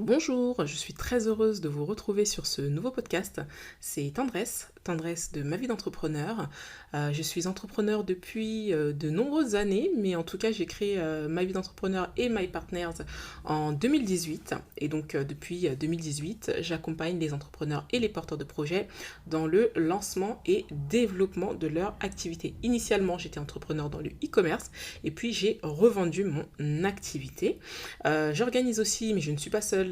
Bonjour, je suis très heureuse de vous retrouver sur ce nouveau podcast. C'est Tendresse de ma vie d'entrepreneur. Je suis entrepreneur depuis de nombreuses années, mais en tout cas j'ai créé ma vie d'entrepreneur et My Partners en 2018. Et donc depuis 2018, j'accompagne les entrepreneurs et les porteurs de projets dans le lancement et développement de leur activité. Initialement, j'étais entrepreneur dans le e-commerce et puis j'ai revendu mon activité. J'organise aussi, mais je ne suis pas seule,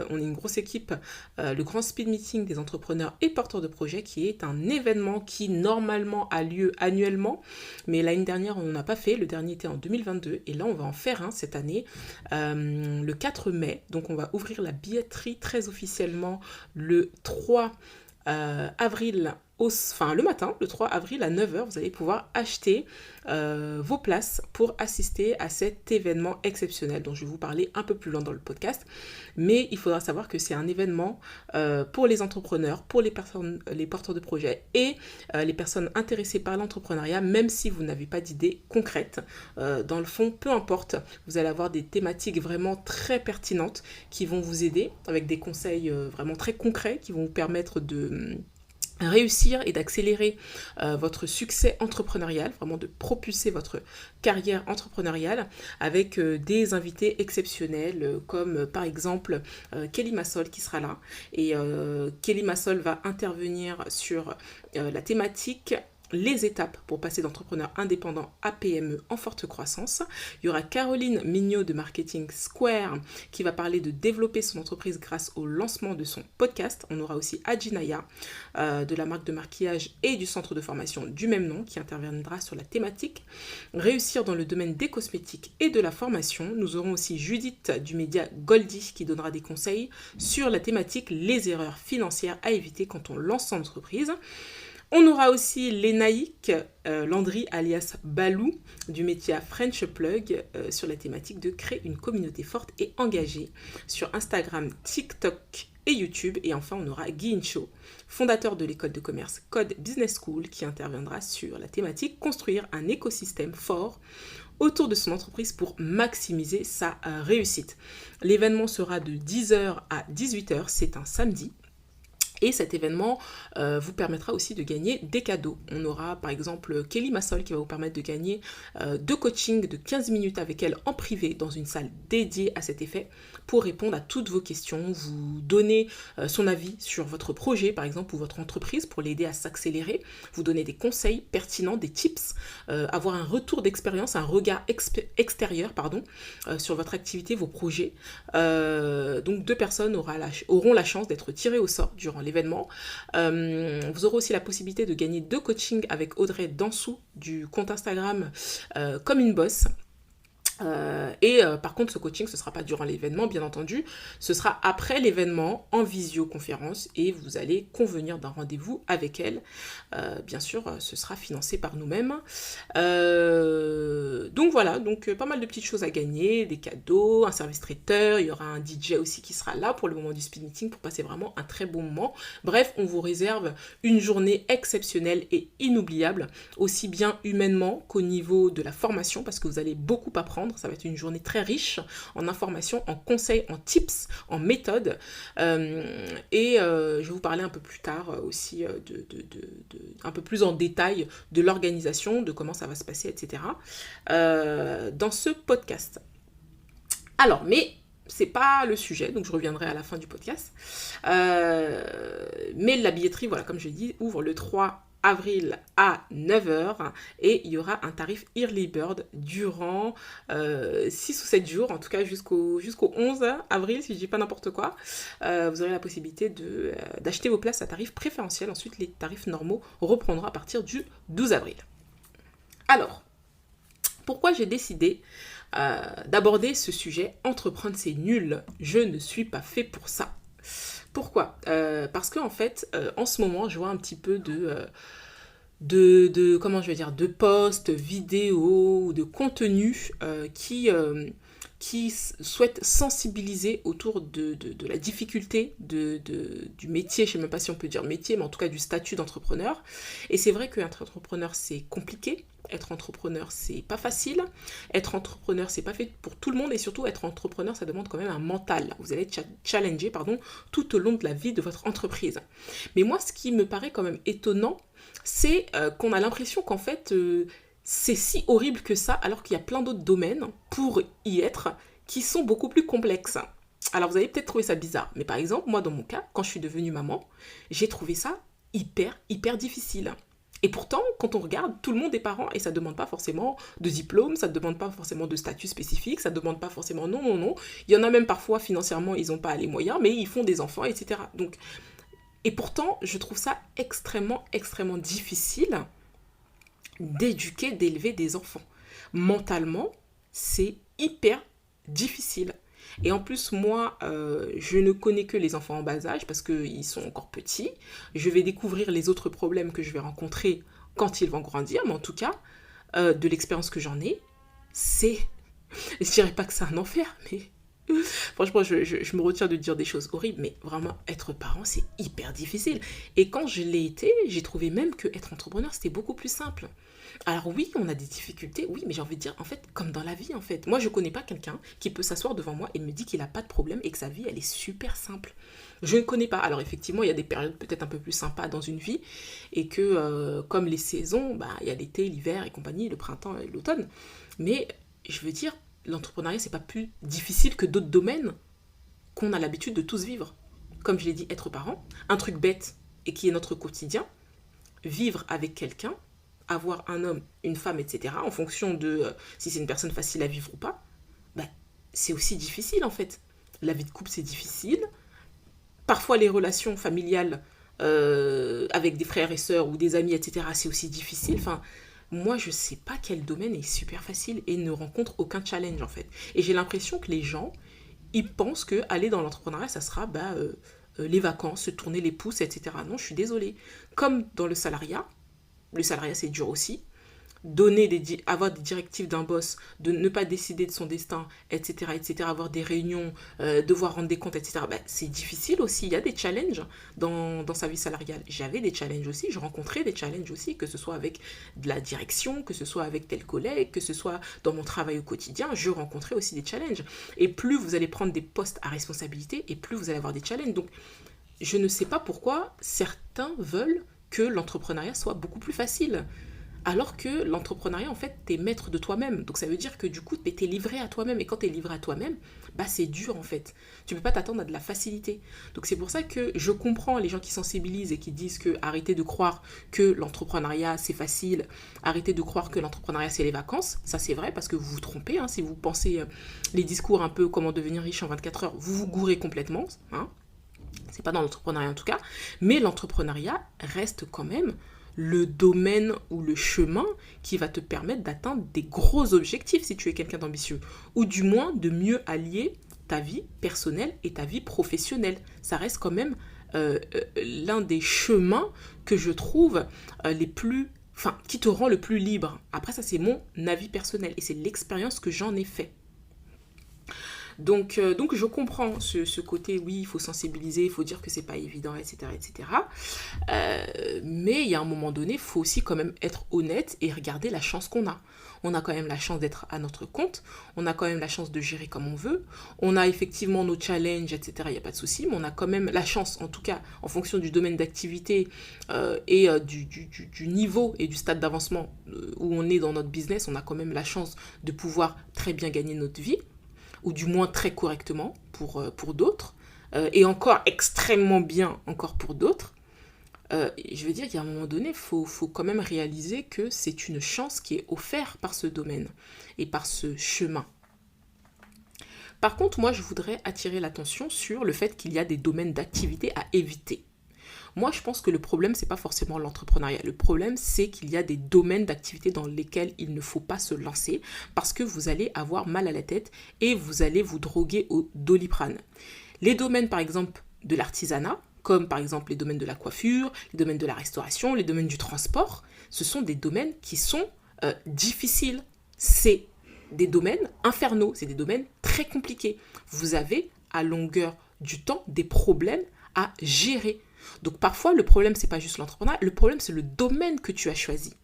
on est une grosse équipe, le grand speed meeting des entrepreneurs et porteurs de projets qui est un événement qui normalement a lieu annuellement, mais l'année dernière on n'en a pas fait, le dernier était en 2022 et là on va en faire un cette année, le 4 mai, donc on va ouvrir la billetterie très officiellement le 3 avril, le matin, le 3 avril à 9h, vous allez pouvoir acheter vos places pour assister à cet événement exceptionnel dont je vais vous parler un peu plus loin dans le podcast. Mais il faudra savoir que c'est un événement pour les entrepreneurs, pour les personnes, les porteurs de projets et les personnes intéressées par l'entrepreneuriat, même si vous n'avez pas d'idées concrètes. Dans le fond, peu importe, vous allez avoir des thématiques vraiment très pertinentes qui vont vous aider avec des conseils vraiment très concrets qui vont vous permettre de réussir et d'accélérer votre succès entrepreneurial, vraiment de propulser votre carrière entrepreneuriale avec des invités exceptionnels comme par exemple Kelly Massol qui sera là. Et Kelly Massol va intervenir sur la thématique les étapes pour passer d'entrepreneur indépendant à PME en forte croissance. Il y aura Caroline Mignot de Marketing Square qui va parler de développer son entreprise grâce au lancement de son podcast. On aura aussi Adjinaya de la marque de maquillage et du centre de formation du même nom qui interviendra sur la thématique réussir dans le domaine des cosmétiques et de la formation. Nous aurons aussi Judith du média Goldie qui donnera des conseils sur la thématique les erreurs financières à éviter quand on lance son entreprise. On aura aussi Lénaïque Landry alias Balou du métier French Plug sur la thématique de créer une communauté forte et engagée sur Instagram, TikTok et YouTube. Et enfin, on aura Guy Incho, fondateur de l'école de commerce Code Business School qui interviendra sur la thématique construire un écosystème fort autour de son entreprise pour maximiser sa réussite. L'événement sera de 10h à 18h, c'est un samedi. Et cet événement vous permettra aussi de gagner des cadeaux. On aura par exemple Kelly Massol qui va vous permettre de gagner 2 coachings de 15 minutes avec elle en privé dans une salle dédiée à cet effet pour répondre à toutes vos questions, vous donner son avis sur votre projet par exemple ou votre entreprise pour l'aider à s'accélérer, vous donner des conseils pertinents, des tips, avoir un retour d'expérience, un regard extérieur sur votre activité, vos projets. Donc 2 personnes auront la chance d'être tirées au sort durant l'événement. Vous aurez aussi la possibilité de gagner 2 coachings avec Audrey Dansou du compte Instagram Comme une Boss. Par contre, ce coaching, ce ne sera pas durant l'événement, bien entendu. Ce sera après l'événement, en visioconférence, et vous allez convenir d'un rendez-vous avec elle. Bien sûr, ce sera financé par nous-mêmes. Donc voilà, pas mal de petites choses à gagner, des cadeaux, un service traiteur, il y aura un DJ aussi qui sera là pour le moment du speed meeting pour passer vraiment un très bon moment. Bref, on vous réserve une journée exceptionnelle et inoubliable, aussi bien humainement qu'au niveau de la formation, parce que vous allez beaucoup apprendre. Ça va être une journée très riche en informations, en conseils, en tips, en méthodes. Je vais vous parler un peu plus tard aussi, un peu plus en détail de l'organisation, de comment ça va se passer, etc. Dans ce podcast. Alors, mais c'est pas le sujet, donc je reviendrai à la fin du podcast. Mais la billetterie, voilà, comme je l'ai dit, ouvre le 3 avril à 9h et il y aura un tarif Early Bird durant 6 ou 7 jours, en tout cas jusqu'au 11 avril si je dis pas n'importe quoi. Vous aurez la possibilité d'acheter vos places à tarif préférentiel. Ensuite les tarifs normaux reprendront à partir du 12 avril. Alors, pourquoi j'ai décidé d'aborder ce sujet? Entreprendre c'est nul, je ne suis pas fait pour ça. Pourquoi? Parce qu'en fait, en ce moment, je vois un petit peu de posts, vidéos ou de contenu qui souhaitent sensibiliser autour de la difficulté du métier, je ne sais même pas si on peut dire métier, mais en tout cas du statut d'entrepreneur. Et c'est vrai qu'être entrepreneur, c'est compliqué. Être entrepreneur, c'est pas facile. Être entrepreneur, c'est pas fait pour tout le monde. Et surtout, être entrepreneur, ça demande quand même un mental. Vous allez être challengé, tout au long de la vie de votre entreprise. Mais moi, ce qui me paraît quand même étonnant, c'est qu'on a l'impression qu'en fait, c'est si horrible que ça, alors qu'il y a plein d'autres domaines pour y être qui sont beaucoup plus complexes. Alors, vous allez peut-être trouver ça bizarre. Mais par exemple, moi, dans mon cas, quand je suis devenue maman, j'ai trouvé ça hyper difficile. Et pourtant, quand on regarde, tout le monde est parent et ça ne demande pas forcément de diplôme, ça ne demande pas forcément de statut spécifique, ça ne demande pas forcément non. Il y en a même parfois, financièrement, ils n'ont pas les moyens, mais ils font des enfants, etc. Donc, et pourtant, je trouve ça extrêmement difficile d'éduquer, d'élever des enfants. Mentalement, c'est hyper difficile. Et en plus, moi, je ne connais que les enfants en bas âge parce qu'ils sont encore petits. Je vais découvrir les autres problèmes que je vais rencontrer quand ils vont grandir. Mais en tout cas, de l'expérience que j'en ai, c'est... Je dirais pas que c'est un enfer, mais... Franchement, je me retire de dire des choses horribles, mais vraiment, être parent, c'est hyper difficile. Et quand je l'ai été, j'ai trouvé même que être entrepreneur, c'était beaucoup plus simple. Alors oui, on a des difficultés, oui, mais j'ai envie de dire, en fait, comme dans la vie, en fait. Moi, je connais pas quelqu'un qui peut s'asseoir devant moi et me dit qu'il n'a pas de problème et que sa vie, elle est super simple. Je ne connais pas. Alors effectivement, il y a des périodes peut-être un peu plus sympas dans une vie et que, comme les saisons, il y a l'été, l'hiver et compagnie, le printemps et l'automne. Mais je veux dire, l'entrepreneuriat, c'est pas plus difficile que d'autres domaines qu'on a l'habitude de tous vivre. Comme je l'ai dit, être parent, un truc bête et qui est notre quotidien, vivre avec quelqu'un, avoir un homme, une femme, etc., en fonction de si c'est une personne facile à vivre ou pas, c'est aussi difficile en fait. La vie de couple, c'est difficile. Parfois, les relations familiales avec des frères et sœurs ou des amis, etc., c'est aussi difficile. Enfin, moi, je sais pas quel domaine est super facile et ne rencontre aucun challenge en fait. Et j'ai l'impression que les gens, ils pensent que aller dans l'entrepreneuriat, ça sera les vacances, se tourner les pouces, etc. Non, je suis désolée. Comme dans le salariat c'est dur aussi. Avoir des directives d'un boss, de ne pas décider de son destin, etc., avoir des réunions, devoir rendre des comptes, etc., c'est difficile aussi. Il y a des challenges dans sa vie salariale. J'avais des challenges aussi, je rencontrais des challenges aussi, que ce soit avec de la direction, que ce soit avec tel collègue, que ce soit dans mon travail au quotidien, je rencontrais aussi des challenges. Et plus vous allez prendre des postes à responsabilité, et plus vous allez avoir des challenges. Donc, je ne sais pas pourquoi certains veulent que l'entrepreneuriat soit beaucoup plus facile. Alors que l'entrepreneuriat, en fait, t'es maître de toi-même. Donc ça veut dire que du coup, t'es livré à toi-même. Et quand t'es livré à toi-même, c'est dur en fait. Tu peux pas t'attendre à de la facilité. Donc c'est pour ça que je comprends les gens qui sensibilisent et qui disent que arrêtez de croire que l'entrepreneuriat c'est facile, arrêtez de croire que l'entrepreneuriat c'est les vacances. Ça c'est vrai parce que vous vous trompez. Si vous pensez les discours un peu comment devenir riche en 24 heures, vous vous gourrez complètement. C'est pas dans l'entrepreneuriat en tout cas. Mais l'entrepreneuriat reste quand même le domaine ou le chemin qui va te permettre d'atteindre des gros objectifs si tu es quelqu'un d'ambitieux. Ou du moins de mieux allier ta vie personnelle et ta vie professionnelle. Ça reste quand même l'un des chemins que je trouve qui te rend le plus libre. Après ça c'est mon avis personnel et c'est l'expérience que j'en ai fait. Donc je comprends ce côté, oui, il faut sensibiliser, il faut dire que c'est pas évident, etc. Mais il y a un moment donné, il faut aussi quand même être honnête et regarder la chance qu'on a. On a quand même la chance d'être à notre compte, on a quand même la chance de gérer comme on veut, on a effectivement nos challenges, etc. Il n'y a pas de souci, mais on a quand même la chance, en tout cas, en fonction du domaine d'activité et du niveau et du stade d'avancement où on est dans notre business, on a quand même la chance de pouvoir très bien gagner notre vie, ou du moins très correctement pour d'autres, et encore extrêmement bien encore pour d'autres. Je veux dire qu'à un moment donné, il faut quand même réaliser que c'est une chance qui est offerte par ce domaine et par ce chemin. Par contre, moi, je voudrais attirer l'attention sur le fait qu'il y a des domaines d'activité à éviter. Moi, je pense que le problème, c'est pas forcément l'entrepreneuriat. Le problème, c'est qu'il y a des domaines d'activité dans lesquels il ne faut pas se lancer parce que vous allez avoir mal à la tête et vous allez vous droguer au Doliprane. Les domaines, par exemple, de l'artisanat, comme par exemple les domaines de la coiffure, les domaines de la restauration, les domaines du transport, ce sont des domaines qui sont difficiles. C'est des domaines infernaux, c'est des domaines très compliqués. Vous avez à longueur du temps des problèmes à gérer. Donc parfois, le problème, c'est pas juste l'entrepreneuriat, le problème, c'est le domaine que tu as choisi.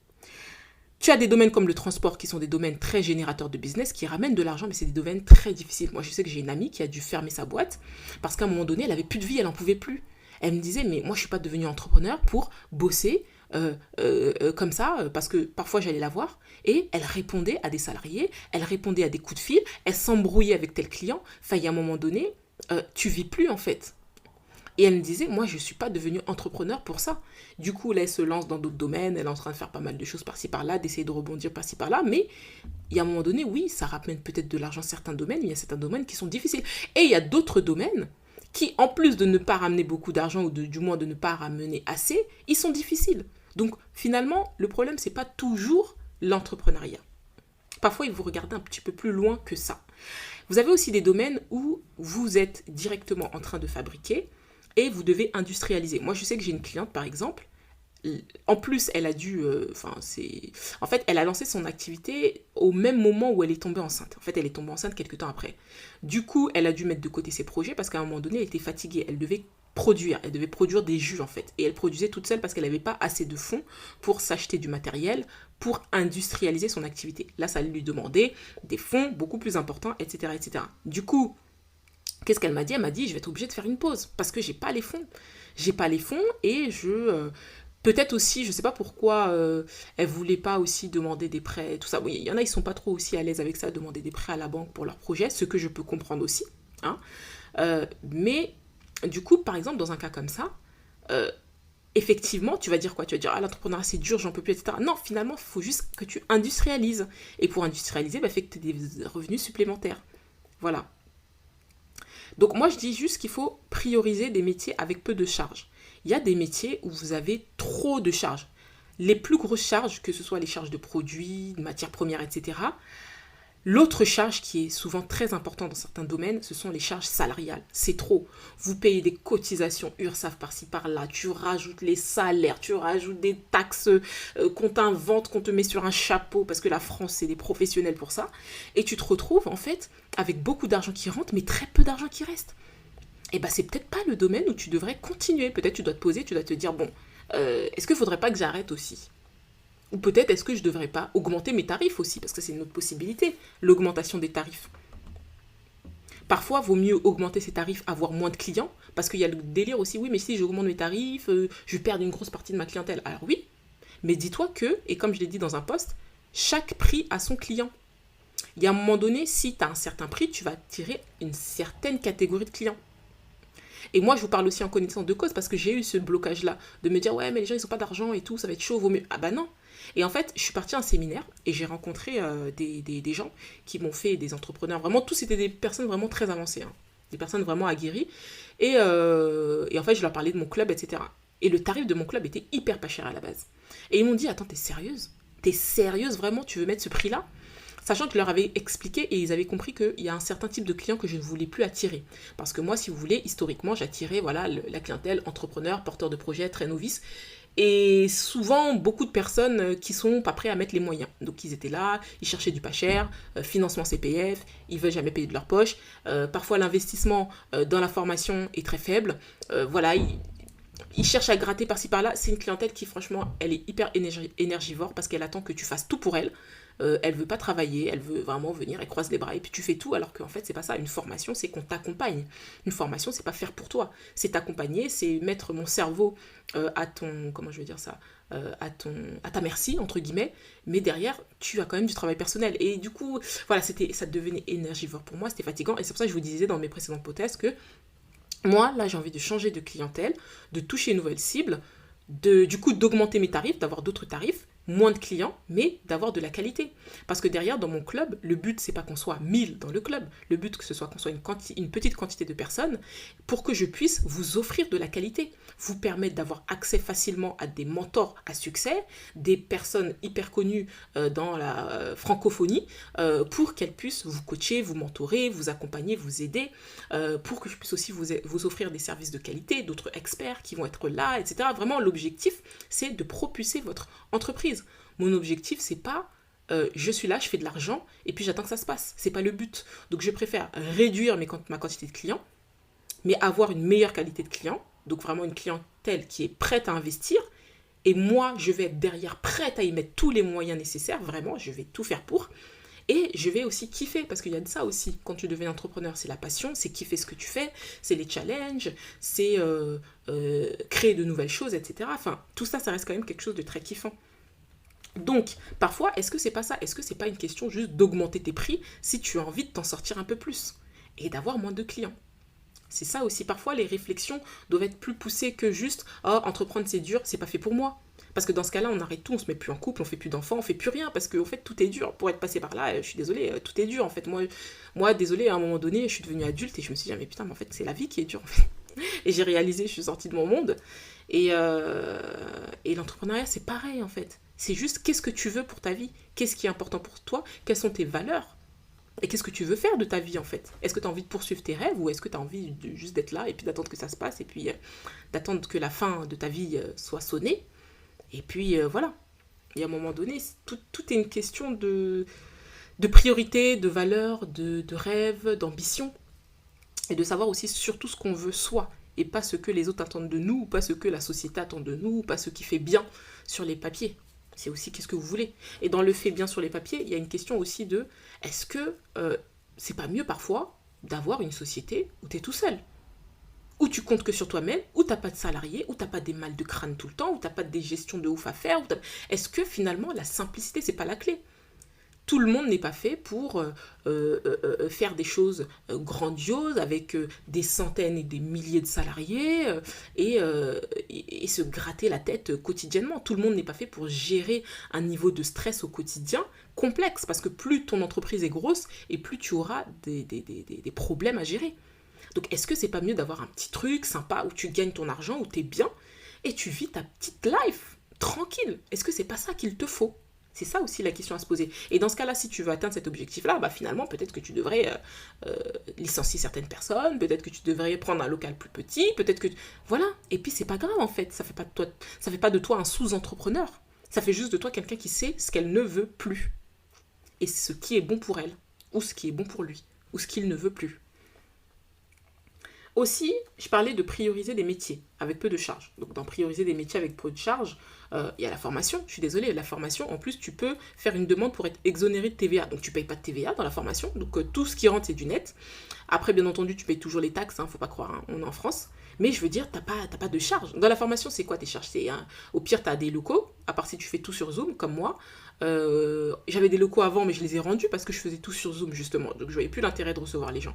Tu as des domaines comme le transport qui sont des domaines très générateurs de business, qui ramènent de l'argent, mais c'est des domaines très difficiles. Moi, je sais que j'ai une amie qui a dû fermer sa boîte parce qu'à un moment donné, elle avait plus de vie, elle n'en pouvait plus. Elle me disait, mais moi, je suis pas devenue entrepreneur pour bosser comme ça, parce que parfois, j'allais la voir et elle répondait à des salariés, elle répondait à des coups de fil, elle s'embrouillait avec tel client. Enfin, il y a un moment donné, tu vis plus en fait. Et elle me disait, moi, je ne suis pas devenue entrepreneur pour ça. Du coup, là, elle se lance dans d'autres domaines, elle est en train de faire pas mal de choses par-ci, par-là, d'essayer de rebondir par-ci, par-là. Mais il y a un moment donné, oui, ça ramène peut-être de l'argent certains domaines, mais il y a certains domaines qui sont difficiles. Et il y a d'autres domaines qui, en plus de ne pas ramener beaucoup d'argent, ou du moins de ne pas ramener assez, ils sont difficiles. Donc, finalement, le problème, c'est pas toujours l'entrepreneuriat. Parfois, il faut regarder un petit peu plus loin que ça. Vous avez aussi des domaines où vous êtes directement en train de fabriquer, et vous devez industrialiser. Moi, je sais que j'ai une cliente, par exemple, en plus, elle a dû... En fait, elle a lancé son activité au même moment où elle est tombée enceinte. En fait, elle est tombée enceinte quelques temps après. Du coup, elle a dû mettre de côté ses projets parce qu'à un moment donné, elle était fatiguée. Elle devait produire des jus, en fait. Et elle produisait toute seule parce qu'elle n'avait pas assez de fonds pour s'acheter du matériel, pour industrialiser son activité. Là, ça lui demandait des fonds beaucoup plus importants, etc., etc. Du coup, qu'est-ce qu'elle m'a dit? Elle m'a dit, je vais être obligée de faire une pause parce que j'ai pas les fonds. J'ai pas les fonds et peut-être aussi, je sais pas pourquoi elle voulait pas aussi demander des prêts, tout ça. Oui, il y en a, ils sont pas trop aussi à l'aise avec ça, demander des prêts à la banque pour leur projet, ce que je peux comprendre aussi. Hein. Mais du coup, par exemple, dans un cas comme ça, effectivement, tu vas dire quoi? Tu vas dire, ah, l'entrepreneuriat, c'est dur, j'en peux plus, etc. Non, finalement, il faut juste que tu industrialises. Et pour industrialiser, il faut que tu aies des revenus supplémentaires. Voilà. Donc moi, je dis juste qu'il faut prioriser des métiers avec peu de charges. Il y a des métiers où vous avez trop de charges. Les plus grosses charges, que ce soit les charges de produits, de matières premières, etc. L'autre charge qui est souvent très importante dans certains domaines, ce sont les charges salariales. C'est trop. Vous payez des cotisations URSSAF par-ci par-là, tu rajoutes les salaires, tu rajoutes des taxes qu'on t'invente, qu'on te met sur un chapeau, parce que la France, c'est des professionnels pour ça. Et tu te retrouves en fait avec beaucoup d'argent qui rentre, mais très peu d'argent qui reste. Et bien, c'est peut-être pas le domaine où tu devrais continuer. Peut-être tu dois te poser, tu dois te dire, bon, est-ce qu'il ne faudrait pas que j'arrête aussi ? Ou peut-être est-ce que je ne devrais pas augmenter mes tarifs aussi, parce que c'est une autre possibilité, l'augmentation des tarifs. Parfois, il vaut mieux augmenter ses tarifs, avoir moins de clients, parce qu'il y a le délire aussi, oui, mais si j'augmente mes tarifs, je perds une grosse partie de ma clientèle. Alors oui, mais dis-toi que, et comme je l'ai dit dans un post, chaque prix a son client. Il y a un moment donné, si tu as un certain prix, tu vas attirer une certaine catégorie de clients. Et moi, je vous parle aussi en connaissance de cause, parce que j'ai eu ce blocage-là, de me dire, ouais, mais les gens, ils n'ont pas d'argent et tout, ça va être chaud, vaut mieux. Ah bah non. Et en fait, je suis partie à un séminaire et j'ai rencontré des gens qui m'ont fait des entrepreneurs. Vraiment, tous étaient des personnes vraiment très avancées, hein, des personnes vraiment aguerries. Et en fait, je leur parlais de mon club, etc. Et le tarif de mon club était hyper pas cher à la base. Et ils m'ont dit, attends, t'es sérieuse? T'es sérieuse vraiment? Tu veux mettre ce prix-là? Sachant que je leur avais expliqué et ils avaient compris qu'il y a un certain type de clients que je ne voulais plus attirer. Parce que moi, si vous voulez, historiquement, j'attirais voilà, la clientèle entrepreneur, porteur de projet, très novice. Et souvent, beaucoup de personnes qui sont pas prêts à mettre les moyens. Donc, ils étaient là, ils cherchaient du pas cher, financement CPF, ils veulent jamais payer de leur poche. Parfois, l'investissement dans la formation est très faible. Voilà, ils cherchent à gratter par-ci par-là. C'est une clientèle qui, franchement, elle est hyper énergivore parce qu'elle attend que tu fasses tout pour elle. Elle veut pas travailler, elle veut vraiment venir, elle croise les bras et puis tu fais tout, alors qu'en fait c'est pas ça. Une formation, c'est qu'on t'accompagne. Une formation, c'est pas faire pour toi, c'est t'accompagner, c'est mettre mon cerveau à ton, comment je veux dire ça, à ta merci entre guillemets, mais derrière tu as quand même du travail personnel. Et du coup, voilà, ça devenait énergivore pour moi, c'était fatigant. Et c'est pour ça que je vous disais dans mes précédents podcasts que moi là j'ai envie de changer de clientèle, de toucher une nouvelle cible, du coup d'augmenter mes tarifs, d'avoir d'autres tarifs, moins de clients, mais d'avoir de la qualité. Parce que derrière, dans mon club, le but, c'est pas qu'on soit 1000 dans le club. Le but, que ce soit qu'on soit une petite quantité de personnes pour que je puisse vous offrir de la qualité. Vous permettre d'avoir accès facilement à des mentors à succès, des personnes hyper connues dans la francophonie, pour qu'elles puissent vous coacher, vous mentorer, vous accompagner, vous aider, pour que je puisse aussi vous offrir des services de qualité, d'autres experts qui vont être là, etc. Vraiment, l'objectif, c'est de propulser votre entreprise. Mon objectif, c'est pas je suis là, je fais de l'argent, et puis j'attends que ça se passe. C'est pas le but. Donc je préfère réduire ma quantité de clients, mais avoir une meilleure qualité de clients, donc vraiment une clientèle qui est prête à investir, et moi, je vais être derrière prête à y mettre tous les moyens nécessaires, vraiment, je vais tout faire pour, et je vais aussi kiffer, parce qu'il y a de ça aussi, quand tu deviens entrepreneur, c'est la passion, c'est kiffer ce que tu fais, c'est les challenges, c'est créer de nouvelles choses, etc. Enfin, tout ça, ça reste quand même quelque chose de très kiffant. Donc, parfois, est-ce que c'est pas ça? Est-ce que c'est pas une question juste d'augmenter tes prix si tu as envie de t'en sortir un peu plus et d'avoir moins de clients? C'est ça aussi. Parfois, les réflexions doivent être plus poussées que juste oh, entreprendre c'est dur, c'est pas fait pour moi. Parce que dans ce cas-là, on arrête tout, on se met plus en couple, on fait plus d'enfants, on fait plus rien. Parce qu'en fait, tout est dur. Pour être passé par là, je suis désolée, tout est dur. En fait, moi, désolée, à un moment donné, je suis devenue adulte et je me suis dit, ah, mais putain, mais en fait, c'est la vie qui est dure. En fait. Et j'ai réalisé, je suis sortie de mon monde. Et l'entrepreneuriat, c'est pareil, en fait. C'est juste qu'est-ce que tu veux pour ta vie? Qu'est-ce qui est important pour toi? Quelles sont tes valeurs? Et qu'est-ce que tu veux faire de ta vie en fait? Est-ce que tu as envie de poursuivre tes rêves ou est-ce que tu as envie de juste d'être là et puis d'attendre que ça se passe et puis d'attendre que la fin de ta vie soit sonnée? Et puis voilà. Et à un moment donné, tout est une question de priorité, de valeur, de rêve, d'ambition. Et de savoir aussi surtout ce qu'on veut soi et pas ce que les autres attendent de nous, ou pas ce que la société attend de nous, ou pas ce qui fait bien sur les papiers. C'est aussi qu'est-ce que vous voulez. Et dans le fait bien sur les papiers, il y a une question aussi de est-ce que c'est pas mieux parfois d'avoir une société où tu es tout seul, où tu comptes que sur toi-même, où t'as pas de salariés, où t'as pas des mal de crâne tout le temps, où t'as pas des gestions de ouf à faire. Est-ce que finalement la simplicité c'est pas la clé? Tout le monde n'est pas fait pour faire des choses grandioses avec des centaines et des milliers de salariés et se gratter la tête quotidiennement. Tout le monde n'est pas fait pour gérer un niveau de stress au quotidien complexe parce que plus ton entreprise est grosse et plus tu auras des problèmes à gérer. Donc est-ce que c'est pas mieux d'avoir un petit truc sympa où tu gagnes ton argent, où tu es bien et tu vis ta petite life tranquille? Est-ce que c'est pas ça qu'il te faut? C'est ça aussi la question à se poser. Et dans ce cas-là, si tu veux atteindre cet objectif-là, bah finalement, peut-être que tu devrais licencier certaines personnes, peut-être que tu devrais prendre un local plus petit, peut-être que... Voilà. Et puis, c'est pas grave, en fait. Ça fait pas de toi un sous-entrepreneur. Ça fait juste de toi quelqu'un qui sait ce qu'elle ne veut plus. Et ce qui est bon pour elle, ou ce qui est bon pour lui, ou ce qu'il ne veut plus. Aussi, je parlais de prioriser des métiers avec peu de charges. Donc, dans prioriser des métiers avec peu de charges, il y a la formation. Je suis désolée, la formation, en plus, tu peux faire une demande pour être exonéré de TVA. Donc, tu ne payes pas de TVA dans la formation. Donc, tout ce qui rentre, c'est du net. Après, bien entendu, tu payes toujours les taxes. Faut pas croire, on est en France. Mais je veux dire, t'as pas de charges. Dans la formation, c'est quoi tes charges? Au pire, tu as des locaux, à part si tu fais tout sur Zoom, comme moi. J'avais des locaux avant, mais je les ai rendus parce que je faisais tout sur Zoom, justement. Donc, je voyais plus l'intérêt de recevoir les gens.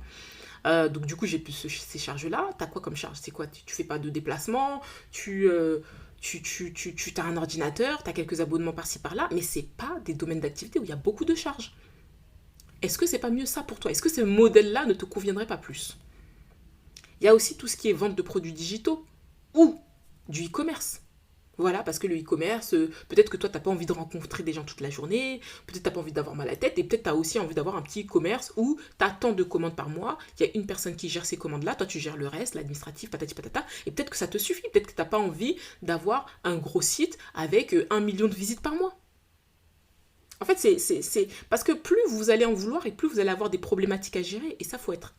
Donc du coup j'ai plus ces charges-là. T'as quoi comme charge? C'est quoi? Tu fais pas de déplacement, tu as un ordinateur, t'as quelques abonnements par-ci par-là, mais c'est pas des domaines d'activité où il y a beaucoup de charges. Est-ce que c'est pas mieux ça pour toi? Est-ce que ce modèle-là ne te conviendrait pas plus? Il y a aussi tout ce qui est vente de produits digitaux ou du e-commerce. Voilà, parce que le e-commerce, peut-être que toi, tu n'as pas envie de rencontrer des gens toute la journée, peut-être que tu n'as pas envie d'avoir mal à la tête, et peut-être tu as aussi envie d'avoir un petit e-commerce où tu as tant de commandes par mois, il y a une personne qui gère ces commandes-là, toi tu gères le reste, l'administratif, patati patata, et peut-être que ça te suffit, peut-être que tu n'as pas envie d'avoir un gros site avec 1 million de visites par mois. En fait, c'est parce que plus vous allez en vouloir et plus vous allez avoir des problématiques à gérer, et ça, faut être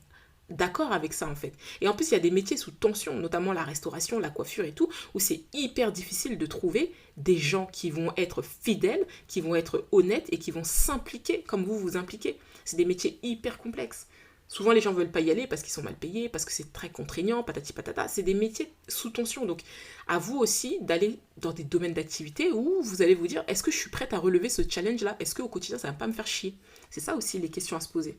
d'accord avec ça en fait. Et en plus, il y a des métiers sous tension, notamment la restauration, la coiffure et tout, où c'est hyper difficile de trouver des gens qui vont être fidèles, qui vont être honnêtes et qui vont s'impliquer comme vous vous impliquez. C'est des métiers hyper complexes. Souvent, les gens ne veulent pas y aller parce qu'ils sont mal payés, parce que c'est très contraignant, patati patata. C'est des métiers sous tension. Donc, à vous aussi d'aller dans des domaines d'activité où vous allez vous dire, est-ce que je suis prête à relever ce challenge-là? Est-ce qu'au quotidien, ça ne va pas me faire chier? C'est ça aussi les questions à se poser.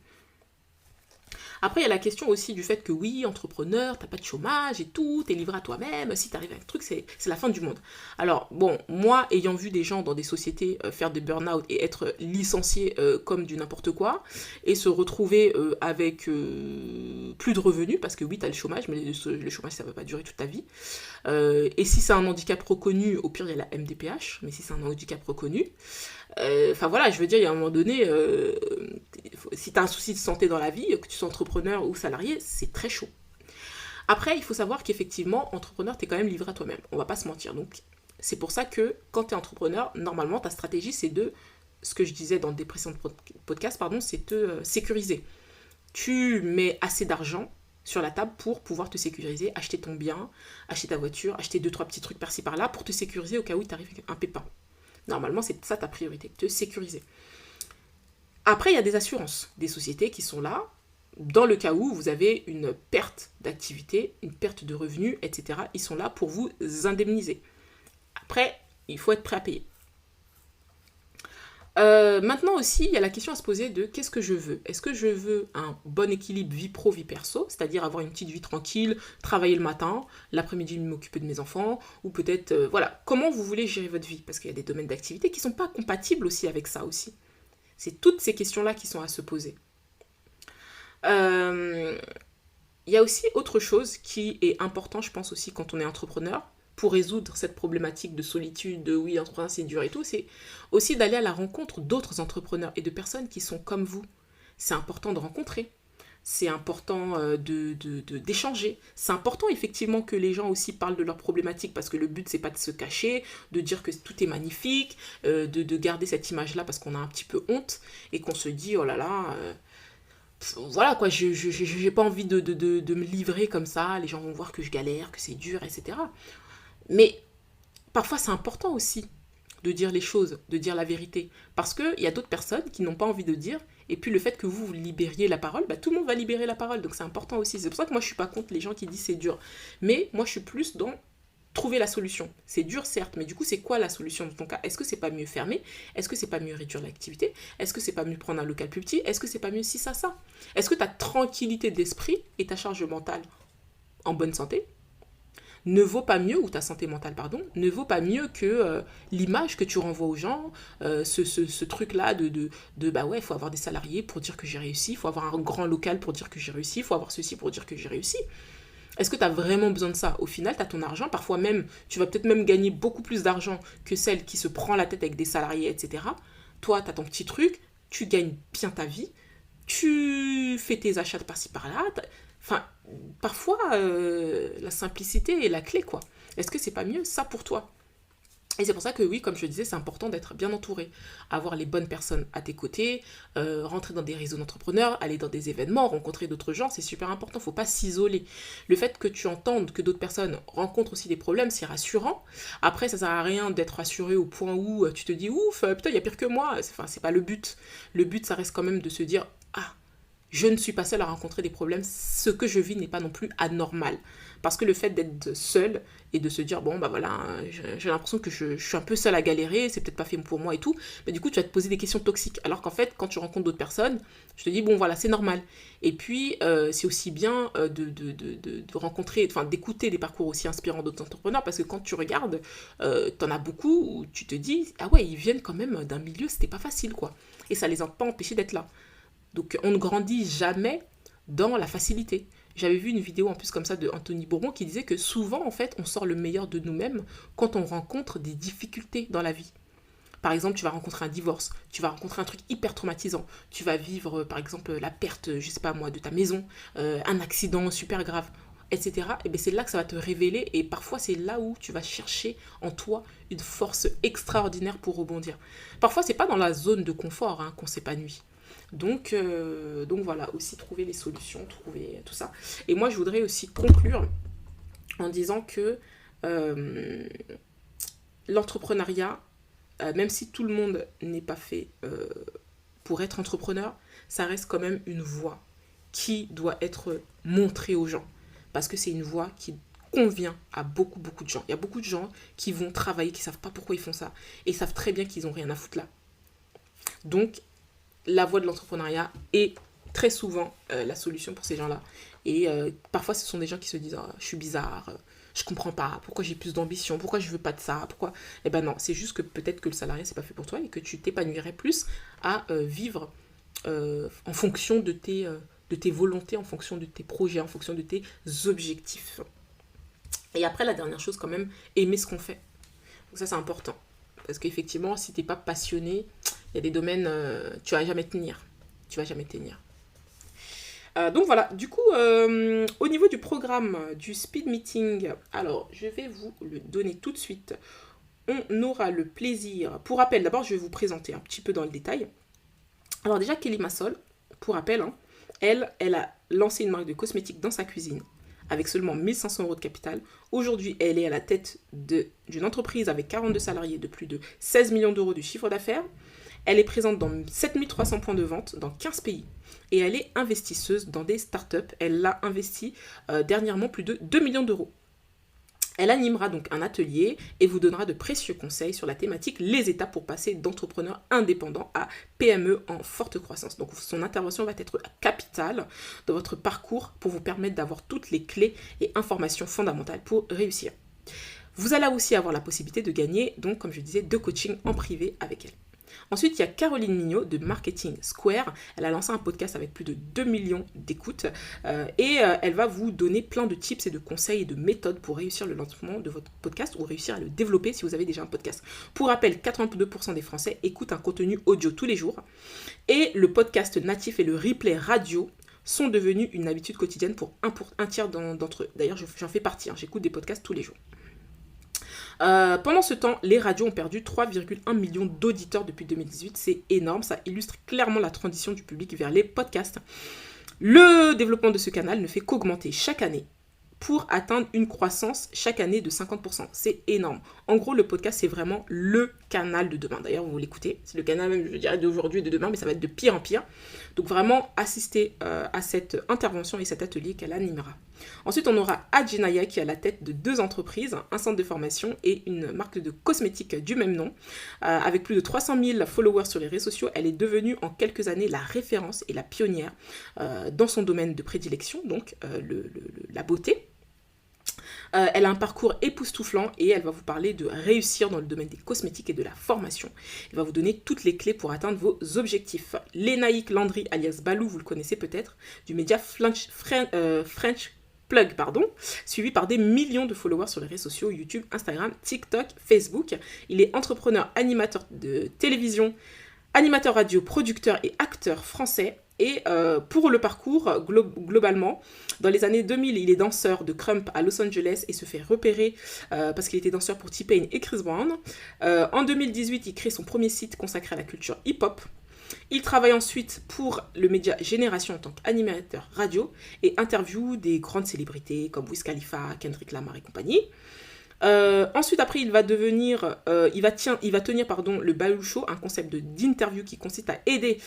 Après, il y a la question aussi du fait que oui, entrepreneur, t'as pas de chômage et tout, t'es livré à toi-même, si t'arrives à un truc, c'est la fin du monde. Alors, bon, moi, ayant vu des gens dans des sociétés faire des burn-out et être licenciés comme du n'importe quoi, et se retrouver avec plus de revenus, parce que oui, t'as le chômage, mais le chômage, ça va pas durer toute ta vie. Et si c'est un handicap reconnu, au pire, il y a la MDPH, mais si c'est un handicap reconnu, enfin voilà, je veux dire, il y a un moment donné, si tu as un souci de santé dans la vie, que tu sois entrepreneur ou salarié, c'est très chaud. Après, il faut savoir qu'effectivement, entrepreneur, tu es quand même livré à toi-même. On va pas se mentir. Donc, c'est pour ça que quand tu es entrepreneur, normalement, ta stratégie, c'est de ce que je disais dans des précédents podcasts, c'est te sécuriser. Tu mets assez d'argent sur la table pour pouvoir te sécuriser, acheter ton bien, acheter ta voiture, acheter 2-3 petits trucs par-ci par-là pour te sécuriser au cas où il t'arrive un pépin. Normalement, c'est ça ta priorité, te sécuriser. Après, il y a des assurances, des sociétés qui sont là dans le cas où vous avez une perte d'activité, une perte de revenus, etc. Ils sont là pour vous indemniser. Après, il faut être prêt à payer. Maintenant aussi, il y a la question à se poser de qu'est-ce que je veux. Est-ce que je veux un bon équilibre vie pro, vie perso, c'est-à-dire avoir une petite vie tranquille, travailler le matin, l'après-midi m'occuper de mes enfants, ou peut-être, voilà, comment vous voulez gérer votre vie, parce qu'il y a des domaines d'activité qui ne sont pas compatibles aussi avec ça aussi. C'est toutes ces questions-là qui sont à se poser. Il y a aussi autre chose qui est important, je pense aussi, quand on est entrepreneur, pour résoudre cette problématique de solitude, de oui, entrepreneur c'est dur et tout, c'est aussi d'aller à la rencontre d'autres entrepreneurs et de personnes qui sont comme vous. C'est important de rencontrer, c'est important d'échanger, c'est important effectivement que les gens aussi parlent de leurs problématiques parce que le but c'est pas de se cacher, de dire que tout est magnifique, de garder cette image-là parce qu'on a un petit peu honte et qu'on se dit oh là là... voilà quoi, j'ai pas envie de me livrer comme ça, les gens vont voir que je galère, que c'est dur, etc. Mais parfois c'est important aussi de dire les choses, de dire la vérité. Parce qu'il y a d'autres personnes qui n'ont pas envie de dire, et puis le fait que vous libériez la parole, tout le monde va libérer la parole, donc c'est important aussi. C'est pour ça que moi je suis pas contre les gens qui disent c'est dur. Mais moi je suis plus dans trouver la solution. C'est dur certes, mais du coup c'est quoi la solution dans ton cas? Est-ce que c'est pas mieux fermer? Est-ce que c'est pas mieux réduire l'activité? Est-ce que c'est pas mieux prendre un local plus petit? Est-ce que c'est pas mieux si ça? Est-ce que ta tranquillité d'esprit et ta charge mentale en bonne santé ne vaut pas mieux, ou ta santé mentale, pardon, ne vaut pas mieux que l'image que tu renvoies aux gens, ce truc-là bah ouais, il faut avoir des salariés pour dire que j'ai réussi, il faut avoir un grand local pour dire que j'ai réussi, il faut avoir ceci pour dire que j'ai réussi. Est-ce que tu as vraiment besoin de ça? Au final, tu as ton argent, parfois même, tu vas peut-être même gagner beaucoup plus d'argent que celle qui se prend la tête avec des salariés, etc. Toi, tu as ton petit truc, tu gagnes bien ta vie, tu fais tes achats de par-ci par-là, enfin, parfois, la simplicité est la clé, quoi. Est-ce que c'est pas mieux ça pour toi? Et c'est pour ça que oui, comme je disais, c'est important d'être bien entouré, avoir les bonnes personnes à tes côtés, rentrer dans des réseaux d'entrepreneurs, aller dans des événements, rencontrer d'autres gens, c'est super important, faut pas s'isoler. Le fait que tu entendes que d'autres personnes rencontrent aussi des problèmes, c'est rassurant. Après, ça sert à rien d'être rassuré au point où tu te dis ouf, putain, il y a pire que moi. Enfin, c'est pas le but. Le but, ça reste quand même de se dire ah, je ne suis pas seule à rencontrer des problèmes, ce que je vis n'est pas non plus anormal. Parce que le fait d'être seule et de se dire, bon, bah voilà, j'ai l'impression que je suis un peu seule à galérer, c'est peut-être pas fait pour moi et tout, mais du coup, tu vas te poser des questions toxiques. Alors qu'en fait, quand tu rencontres d'autres personnes, je te dis, bon, voilà, c'est normal. Et puis, c'est aussi bien de rencontrer, enfin, d'écouter des parcours aussi inspirants d'autres entrepreneurs, parce que quand tu regardes, t'en as beaucoup où tu te dis, ah ouais, ils viennent quand même d'un milieu, c'était pas facile, quoi. Et ça les a pas empêchés d'être là. Donc on ne grandit jamais dans la facilité. J'avais vu une vidéo en plus comme ça de Anthony Bourbon qui disait que souvent en fait on sort le meilleur de nous-mêmes quand on rencontre des difficultés dans la vie. Par exemple, tu vas rencontrer un divorce, tu vas rencontrer un truc hyper traumatisant, tu vas vivre par exemple la perte, je sais pas moi, de ta maison, un accident super grave, etc. Et bien c'est là que ça va te révéler et parfois c'est là où tu vas chercher en toi une force extraordinaire pour rebondir. Parfois c'est pas dans la zone de confort qu'on s'épanouit. Donc voilà, aussi trouver les solutions, trouver tout ça. Et moi, je voudrais aussi conclure en disant que l'entrepreneuriat, même si tout le monde n'est pas fait pour être entrepreneur, ça reste quand même une voie qui doit être montrée aux gens. Parce que c'est une voie qui convient à beaucoup, beaucoup de gens. Il y a beaucoup de gens qui vont travailler, qui ne savent pas pourquoi ils font ça. Et ils savent très bien qu'ils n'ont rien à foutre là. Donc, la voie de l'entrepreneuriat est très souvent la solution pour ces gens-là. Et parfois, ce sont des gens qui se disent oh, je suis bizarre, je comprends pas, pourquoi j'ai plus d'ambition, pourquoi je veux pas de ça, pourquoi... Eh ben non, c'est juste que peut-être que le salariat, c'est pas fait pour toi et que tu t'épanouirais plus à vivre en fonction de tes volontés, en fonction de tes projets, en fonction de tes objectifs. Et après, la dernière chose, quand même, aimer ce qu'on fait. Donc ça, c'est important. Parce qu'effectivement, si t'es pas passionné, il y a des domaines, tu vas jamais tenir. Tu vas jamais tenir. Donc voilà, du coup, au niveau du programme du speed meeting, alors je vais vous le donner tout de suite. on aura le plaisir... Pour rappel, d'abord, je vais vous présenter un petit peu dans le détail. Alors déjà, Kelly Massol, pour rappel, hein, elle a lancé une marque de cosmétiques dans sa cuisine avec seulement 1500 € de capital. Aujourd'hui, elle est à la tête d'une entreprise avec 42 salariés de plus de 16 millions d'euros de chiffre d'affaires. Elle est présente dans 7300 points de vente dans 15 pays. Et elle est investisseuse dans des startups. Elle a investi dernièrement plus de 2 millions d'euros. Elle animera donc un atelier et vous donnera de précieux conseils sur la thématique les étapes pour passer d'entrepreneur indépendant à PME en forte croissance. Donc son intervention va être capitale dans votre parcours pour vous permettre d'avoir toutes les clés et informations fondamentales pour réussir. Vous allez aussi avoir la possibilité de gagner, donc comme je disais, 2 coachings en privé avec elle. Ensuite, il y a Caroline Mignot de Marketing Square. Elle a lancé un podcast avec plus de 2 millions d'écoutes et elle va vous donner plein de tips et de conseils et de méthodes pour réussir le lancement de votre podcast ou réussir à le développer si vous avez déjà un podcast. Pour rappel, 82% des Français écoutent un contenu audio tous les jours et le podcast natif et le replay radio sont devenus une habitude quotidienne pour un tiers d'entre eux. D'ailleurs, j'en fais partie, j'écoute des podcasts tous les jours. Pendant ce temps, les radios ont perdu 3,1 millions d'auditeurs depuis 2018. C'est énorme, ça illustre clairement la transition du public vers les podcasts. Le développement de ce canal ne fait qu'augmenter chaque année pour atteindre une croissance chaque année de 50%. C'est énorme. En gros, le podcast, c'est vraiment le canal de demain. D'ailleurs, vous l'écoutez, c'est le canal même, je dirais, d'aujourd'hui et de demain, mais ça va être de pire en pire. Donc vraiment, assistez à cette intervention et cet atelier qu'elle animera. Ensuite, on aura Adjinaya qui est à la tête de 2 entreprises, un centre de formation et une marque de cosmétiques du même nom. Avec plus de 300 000 followers sur les réseaux sociaux, elle est devenue en quelques années la référence et la pionnière dans son domaine de prédilection, donc la beauté. Elle a un parcours époustouflant et elle va vous parler de réussir dans le domaine des cosmétiques et de la formation. Elle va vous donner toutes les clés pour atteindre vos objectifs. Lénaïque Landry, alias Balou, vous le connaissez peut-être, du média French Plug, suivi par des millions de followers sur les réseaux sociaux, YouTube, Instagram, TikTok, Facebook. Il est entrepreneur, animateur de télévision, animateur radio, producteur et acteur français. Et pour le parcours, globalement, dans les années 2000, il est danseur de Crump à Los Angeles et se fait repérer parce qu'il était danseur pour T-Pain et Chris Brown. En 2018, il crée son premier site consacré à la culture hip-hop. Il travaille ensuite pour le média Génération en tant qu'animateur radio et interview des grandes célébrités comme Wiz Khalifa, Kendrick Lamar et compagnie. Ensuite, après, il va tenir le Balou Show, un concept d'interview qui consiste à aider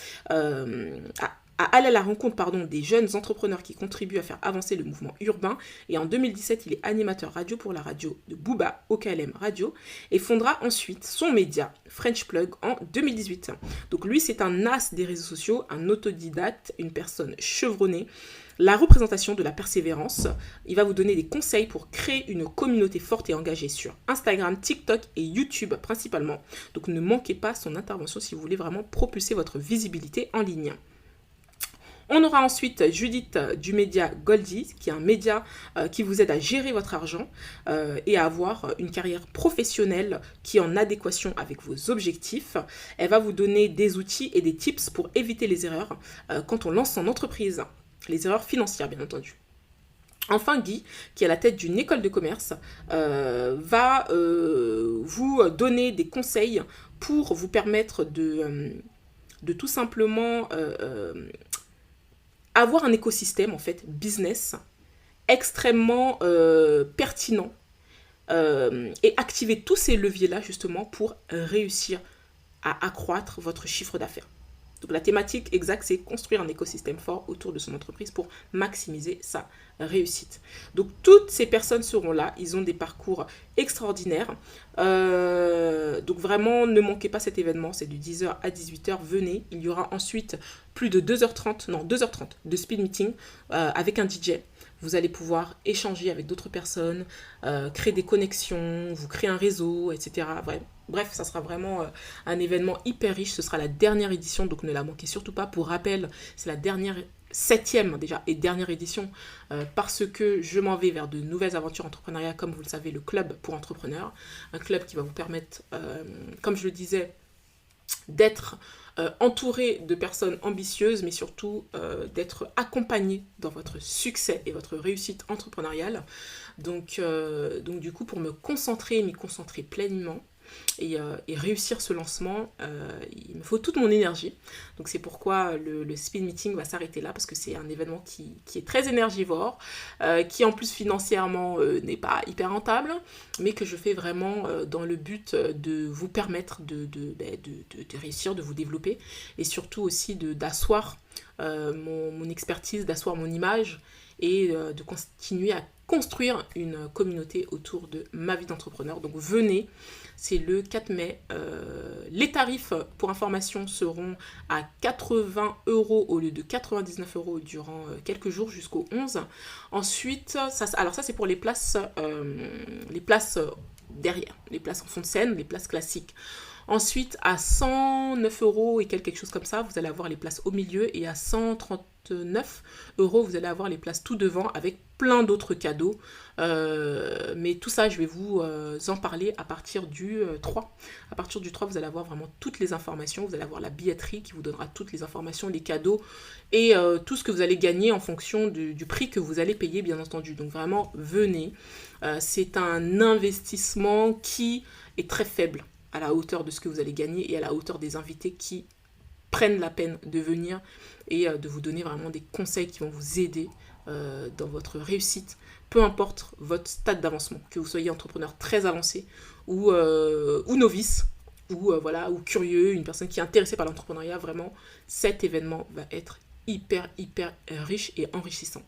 à aller à la rencontre des jeunes entrepreneurs qui contribuent à faire avancer le mouvement urbain. Et en 2017, il est animateur radio pour la radio de Booba, OKLM Radio, et fondera ensuite son média French Plug en 2018. Donc lui, c'est un as des réseaux sociaux, un autodidacte, une personne chevronnée, la représentation de la persévérance. Il va vous donner des conseils pour créer une communauté forte et engagée sur Instagram, TikTok et YouTube principalement. Donc ne manquez pas son intervention si vous voulez vraiment propulser votre visibilité en ligne. On aura ensuite Judith du média Goldie, qui est un média qui vous aide à gérer votre argent et à avoir une carrière professionnelle qui est en adéquation avec vos objectifs. Elle va vous donner des outils et des tips pour éviter les erreurs quand on lance son entreprise. Les erreurs financières, bien entendu. Enfin, Guy, qui est à la tête d'une école de commerce, va vous donner des conseils pour vous permettre de tout simplement avoir un écosystème, en fait, business, extrêmement pertinent et activer tous ces leviers-là, justement, pour réussir à accroître votre chiffre d'affaires. Donc la thématique exacte, c'est construire un écosystème fort autour de son entreprise pour maximiser sa réussite. Donc toutes ces personnes seront là, ils ont des parcours extraordinaires. Donc vraiment, ne manquez pas cet événement, c'est du 10h à 18h, venez. Il y aura ensuite plus de 2h30 de speed meeting avec un DJ. Vous allez pouvoir échanger avec d'autres personnes, créer des connexions, vous créer un réseau, etc. Bref, ça sera vraiment un événement hyper riche. Ce sera la dernière édition, donc ne la manquez surtout pas. Pour rappel, c'est la 7e déjà et dernière édition parce que je m'en vais vers de nouvelles aventures entrepreneuriales, comme vous le savez, le club pour entrepreneurs. Un club qui va vous permettre, comme je le disais, d'être entouré de personnes ambitieuses, mais surtout d'être accompagné dans votre succès et votre réussite entrepreneuriale. Donc du coup, pour m'y concentrer pleinement, et réussir ce lancement, il me faut toute mon énergie. Donc c'est pourquoi le speed meeting va s'arrêter là, parce que c'est un événement qui est très énergivore, qui en plus financièrement n'est pas hyper rentable, mais que je fais vraiment dans le but de vous permettre de réussir, de vous développer, et surtout aussi d'asseoir mon expertise, d'asseoir mon image, et de continuer à construire une communauté autour de ma vie d'entrepreneur. Donc venez, c'est le 4 mai. Les tarifs, pour information, seront à 80 € au lieu de 99 € durant quelques jours jusqu'au 11. Ensuite, alors ça c'est pour les places derrière, les places en fond de scène, les places classiques. Ensuite, à 109 € et quelque chose comme ça, vous allez avoir les places au milieu, et à 139 €, vous allez avoir les places tout devant avec plein d'autres cadeaux. Mais tout ça, je vais vous en parler à partir du 3. À partir du 3, vous allez avoir vraiment toutes les informations. Vous allez avoir la billetterie qui vous donnera toutes les informations, les cadeaux et tout ce que vous allez gagner en fonction du prix que vous allez payer, bien entendu. Donc vraiment, venez. C'est un investissement qui est très faible à la hauteur de ce que vous allez gagner et à la hauteur des invités qui prennent la peine de venir et de vous donner vraiment des conseils qui vont vous aider dans votre réussite, peu importe votre stade d'avancement, que vous soyez entrepreneur très avancé ou novice, ou curieux, une personne qui est intéressée par l'entrepreneuriat. Vraiment, cet événement va être hyper riche et enrichissant.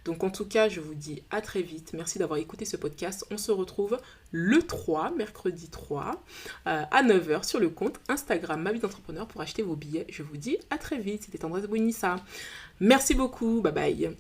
Donc en tout cas, je vous dis à très vite. Merci d'avoir écouté ce podcast. On se retrouve le 3, mercredi 3, à 9 h sur le compte Instagram Ma Vie d'Entrepreneur pour acheter vos billets. Je vous dis à très vite. C'était Tendresse Bouinissa. Merci beaucoup. Bye bye.